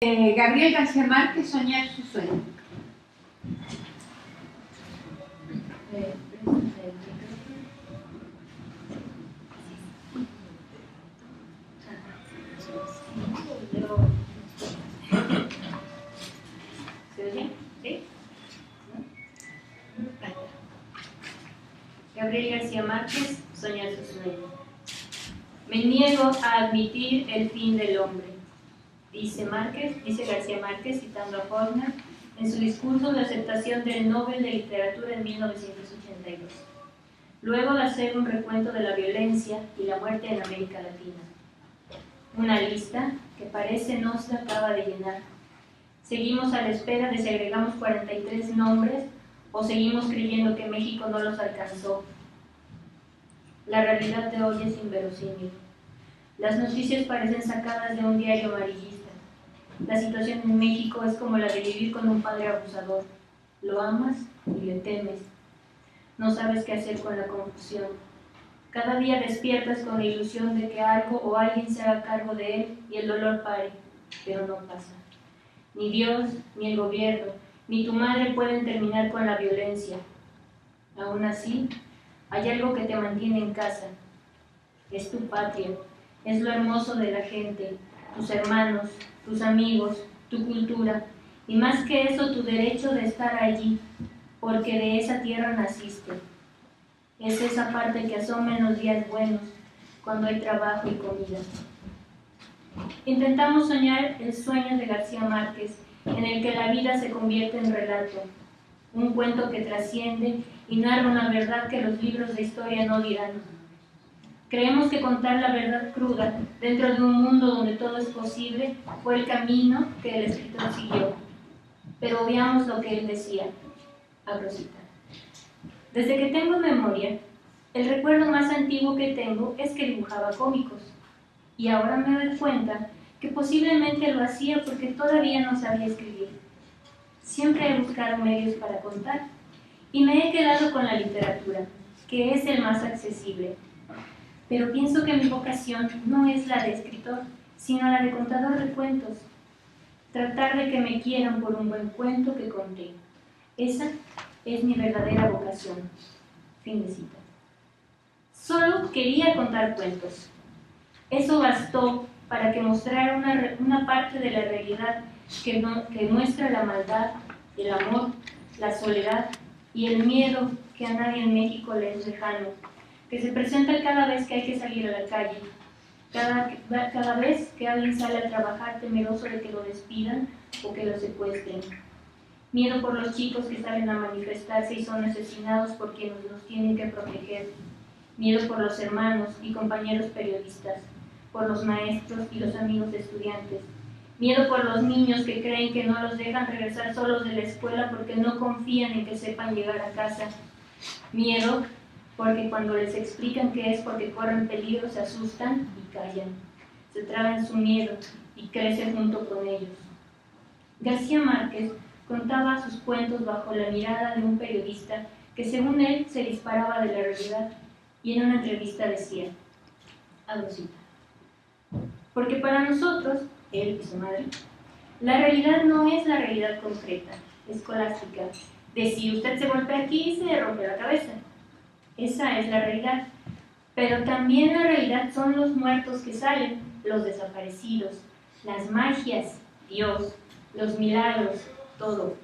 Gabriel García Márquez, Soñar su sueño. ¿Se oye? ¿Sí? Gabriel García Márquez, Soñar su sueño. Me niego a admitir el fin del hombre, dice García Márquez, citando a Faulkner en su discurso de aceptación del Nobel de Literatura en 1982, luego de hacer un recuento de la violencia y la muerte en América Latina. Una lista que parece no se acaba de llenar. Seguimos a la espera de si agregamos 43 nombres o seguimos creyendo que México no los alcanzó. La realidad de hoy es inverosímil. Las noticias parecen sacadas de un diario amarillista. La situación en México es como la de vivir con un padre abusador. Lo amas y le temes. No sabes qué hacer con la confusión. Cada día despiertas con la ilusión de que algo o alguien se haga cargo de él y el dolor pare, pero no pasa. Ni Dios, ni el gobierno, ni tu madre pueden terminar con la violencia. Aún así, hay algo que te mantiene en casa. Es tu patria, es lo hermoso de la gente, tus hermanos, tus amigos, tu cultura, y más que eso, tu derecho de estar allí, porque de esa tierra naciste. Es esa parte que asoma en los días buenos, cuando hay trabajo y comida. Intentamos soñar el sueño de García Márquez, en el que la vida se convierte en relato, un cuento que trasciende y narra una verdad que los libros de historia no dirán. Creemos que contar la verdad cruda dentro de un mundo donde todo es posible fue el camino que el escritor siguió, pero obviamos lo que él decía. Abro cita. Desde que tengo memoria, el recuerdo más antiguo que tengo es que dibujaba cómicos, y ahora me doy cuenta que posiblemente lo hacía porque todavía no sabía escribir. Siempre he buscado medios para contar, y me he quedado con la literatura, que es el más accesible. Pero pienso que mi vocación no es la de escritor, sino la de contador de cuentos. Tratar de que me quieran por un buen cuento que conté. Esa es mi verdadera vocación. Fin de cita. Solo quería contar cuentos. Eso bastó para que mostrara una parte de la realidad que muestra la maldad, el amor, la soledad y el miedo que a nadie en México le es lejano, que se presenta cada vez que hay que salir a la calle, cada vez que alguien sale a trabajar temeroso de que lo despidan o que lo secuestren. Miedo por los chicos que salen a manifestarse y son asesinados por quienes los tienen que proteger. Miedo por los hermanos y compañeros periodistas, por los maestros y los amigos estudiantes. Miedo por los niños que creen que no los dejan regresar solos de la escuela porque no confían en que sepan llegar a casa. Miedo porque cuando les explican que es porque corren peligro se asustan y callan. Se tragan su miedo y crecen junto con ellos. García Márquez contaba sus cuentos bajo la mirada de un periodista que según él se disparaba de la realidad y en una entrevista decía, abro cita, porque para nosotros, él y su madre, la realidad no es la realidad concreta, escolástica, de si usted se golpea aquí se rompe la cabeza. Esa es la realidad. Pero también la realidad son los muertos que salen, los desaparecidos, las magias, Dios, los milagros, todo.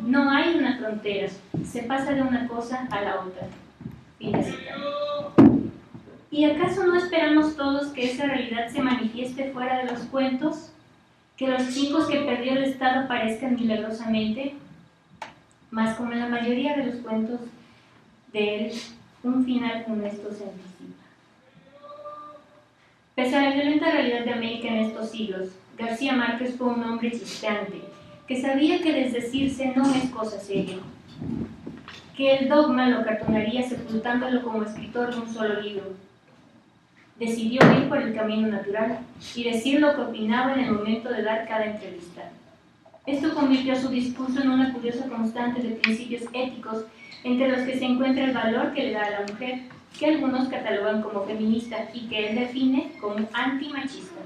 No hay una frontera, se pasa de una cosa a la otra. Fin de cita. ¿Y acaso no esperamos todos que esa realidad se manifieste fuera de los cuentos? ¿Que los chicos que perdió el Estado aparezcan milagrosamente? Mas como en la mayoría de los cuentos de él, un final funesto se anticipa. Pese a la violenta realidad de América en estos siglos, García Márquez fue un hombre chistante, que sabía que desdecirse no es cosa seria, que el dogma lo cartonaría sepultándolo como escritor de un solo libro. Decidió ir por el camino natural y decir lo que opinaba en el momento de dar cada entrevista. Esto convirtió su discurso en una curiosa constante de principios éticos entre los que se encuentra el valor que le da a la mujer, que algunos catalogan como feminista y que él define como antimachista.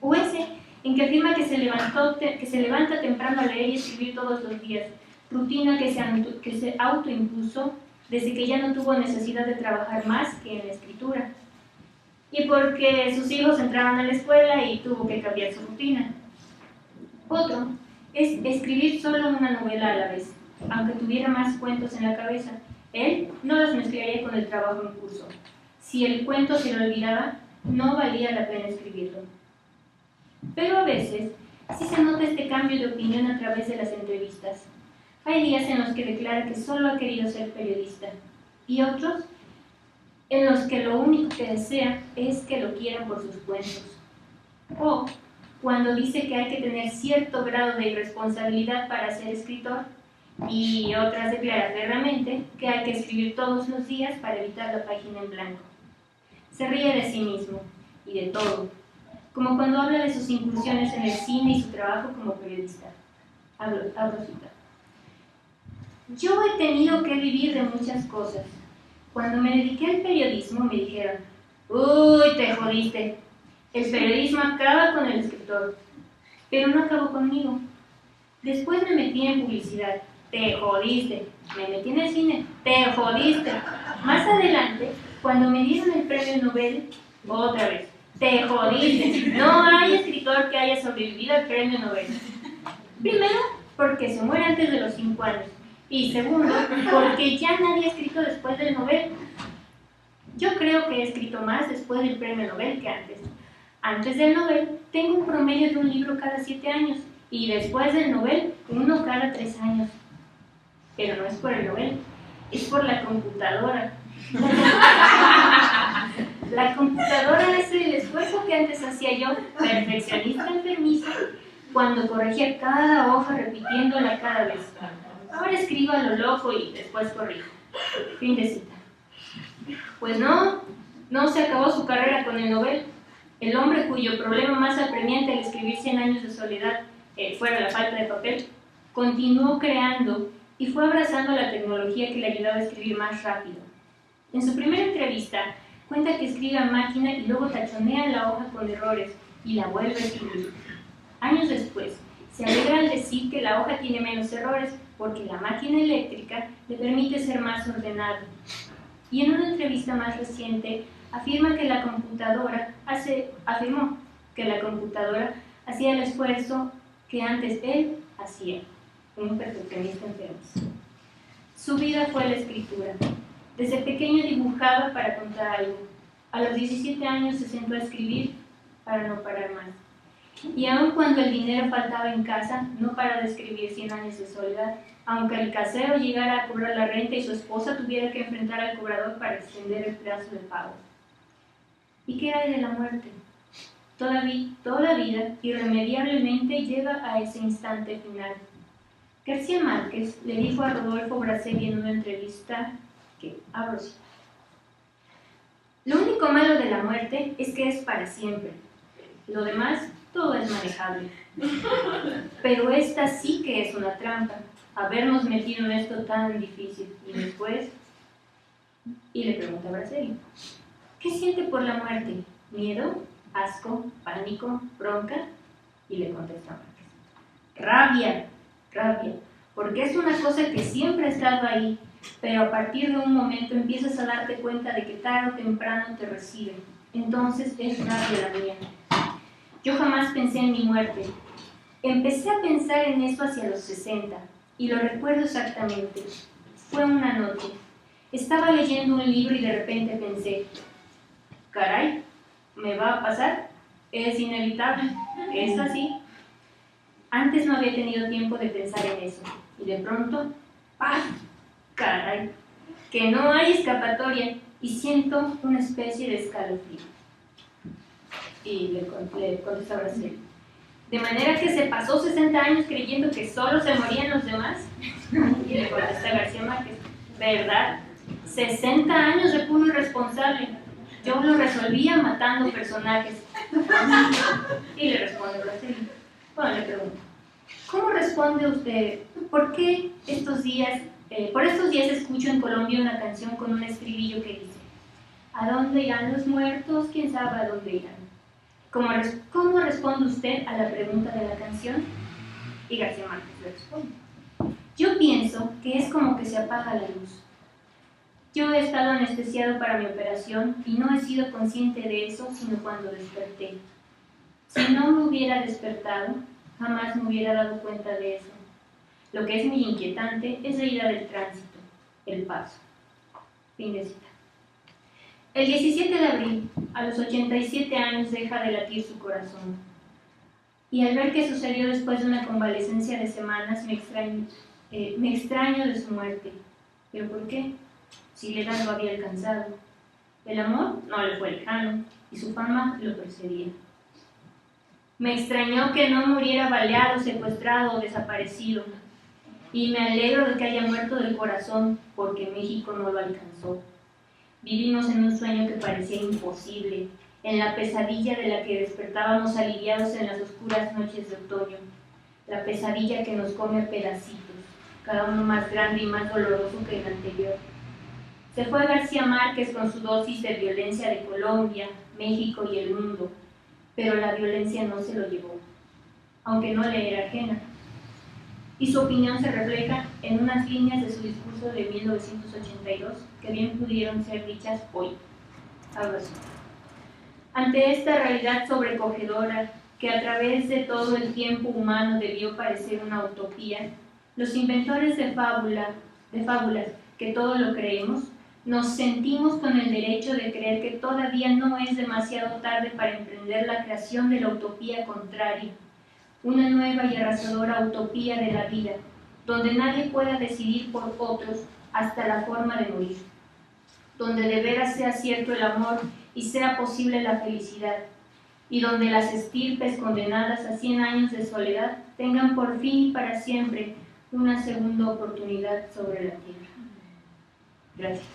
O ese en que afirma que se levanta temprano a leer y escribir todos los días, rutina que se autoimpuso desde que ya no tuvo necesidad de trabajar más que en la escritura, y porque sus hijos entraban a la escuela y tuvo que cambiar su rutina. Otro es escribir solo una novela a la vez, aunque tuviera más cuentos en la cabeza. Él no los mezclaría con el trabajo en curso. Si el cuento se le olvidaba, no valía la pena escribirlo. Pero a veces sí se nota este cambio de opinión a través de las entrevistas. Hay días en los que declara que solo ha querido ser periodista, y otros en los que lo único que desea es que lo quieran por sus cuentos. O cuando dice que hay que tener cierto grado de irresponsabilidad para ser escritor, y otras declara claramente que hay que escribir todos los días para evitar la página en blanco. Se ríe de sí mismo y de todo, como cuando habla de sus incursiones en el cine y su trabajo como periodista. Abro cita. Yo he tenido que vivir de muchas cosas. Cuando me dediqué al periodismo me dijeron: uy, te jodiste. El periodismo acaba con el escritor. Pero no acabó conmigo. Después me metí en publicidad. Te jodiste. Me metí en el cine. Te jodiste. Más adelante, cuando me dieron el premio Nobel, otra vez. Te jodiste. No hay escritor que haya sobrevivido al premio Nobel. Primero, porque se muere antes de los 5 años. Y segundo, porque ya nadie ha escrito después del Nobel. Yo creo que he escrito más después del premio Nobel que antes. Antes del Nobel, tengo un promedio de un libro cada 7 años. Y después del Nobel, uno cada 3 años. Pero no es por el Nobel, es por la computadora. La computadora es el esfuerzo que antes hacía yo, perfeccionista enfermizo, cuando corregía cada hoja repitiéndola cada vez. Ahora escribo a lo loco y después corrijo. Fin de cita. Pues no se acabó su carrera con el Nobel. El hombre cuyo problema más apremiante al escribir 100 años de soledad fuera la falta de papel, continuó creando y fue abrazando la tecnología que le ayudaba a escribir más rápido. En su primera entrevista, cuenta que escribe a máquina y luego tachonea la hoja con errores y la vuelve a escribir. Años después, se alegra al decir que la hoja tiene menos errores porque la máquina eléctrica le permite ser más ordenado. Y en una entrevista más reciente, afirmó que la computadora hacía el esfuerzo que antes él hacía, un perfeccionista enfermizo. Su vida fue la escritura. Desde pequeño dibujaba para contar algo. A los 17 años se sentó a escribir para no parar más. Y aun cuando el dinero faltaba en casa, no paró de escribir 100 años de soledad, aunque el casero llegara a cobrar la renta y su esposa tuviera que enfrentar al cobrador para extender el plazo de pago. ¿Y qué hay de la muerte? Toda vida irremediablemente llega a ese instante final. García Márquez le dijo a Rodolfo Braceli en una entrevista que, abro cita, lo único malo de la muerte es que es para siempre. Lo demás, todo es manejable. Pero esta sí que es una trampa, habernos metido en esto tan difícil. Y después, y le pregunta a Braceli, ¿qué siente por la muerte? ¿Miedo? ¿Asco? ¿Pánico? ¿Bronca? Y le contesta Márquez, rabia, porque es una cosa que siempre ha estado ahí, pero a partir de un momento empiezas a darte cuenta de que tarde o temprano te recibe. Entonces es rabia la mía. Yo jamás pensé en mi muerte. Empecé a pensar en eso hacia los 60, y lo recuerdo exactamente. Fue una noche. Estaba leyendo un libro y de repente pensé, caray, ¿me va a pasar? Es inevitable, es así. Antes no había tenido tiempo de pensar en eso, y de pronto, ¡paf! Caray, que no hay escapatoria, y siento una especie de escalofrío. Y le contesta Braceli, ¿de manera que se pasó 60 años creyendo que solo se morían los demás? Y le contesta García Márquez, ¿verdad? 60 años de puro irresponsable. Yo lo resolvía matando personajes. Y le responde Braceli. Bueno, le pregunto, ¿cómo responde usted? ¿Por estos días escucho en Colombia una canción con un estribillo que dice, ¿a dónde irán los muertos? ¿Quién sabe a dónde irán? ¿Cómo responde usted a la pregunta de la canción? Y García Márquez le responde: yo pienso que es como que se apaga la luz. Yo he estado anestesiado para mi operación y no he sido consciente de eso sino cuando desperté. Si no me hubiera despertado, jamás me hubiera dado cuenta de eso. Lo que es muy inquietante es la ida del tránsito, el paso. Fin de cita. El 17 de abril, a los 87 años, deja de latir su corazón. Y al ver qué sucedió después de una convalecencia de semanas, me extraño de su muerte. ¿Pero por qué? Si la edad lo había alcanzado. El amor no le fue lejano y su fama lo perseguía. Me extrañó que no muriera baleado, secuestrado o desaparecido. Y me alegro de que haya muerto del corazón, porque México no lo alcanzó. Vivimos en un sueño que parecía imposible, en la pesadilla de la que despertábamos aliviados en las oscuras noches de otoño, la pesadilla que nos come a pedacitos, cada uno más grande y más doloroso que el anterior. Se fue García Márquez con su dosis de violencia de Colombia, México y el mundo, pero la violencia no se lo llevó, aunque no le era ajena. Y su opinión se refleja en unas líneas de su discurso de 1982 que bien pudieron ser dichas hoy. Algo así. Ante esta realidad sobrecogedora que a través de todo el tiempo humano debió parecer una utopía, los inventores de fábulas, que todo lo creemos, nos sentimos con el derecho de creer que todavía no es demasiado tarde para emprender la creación de la utopía contraria, una nueva y arrasadora utopía de la vida, donde nadie pueda decidir por otros hasta la forma de morir, donde de veras sea cierto el amor y sea posible la felicidad, y donde las estirpes condenadas a 100 años de soledad tengan por fin y para siempre una segunda oportunidad sobre la tierra. Gracias.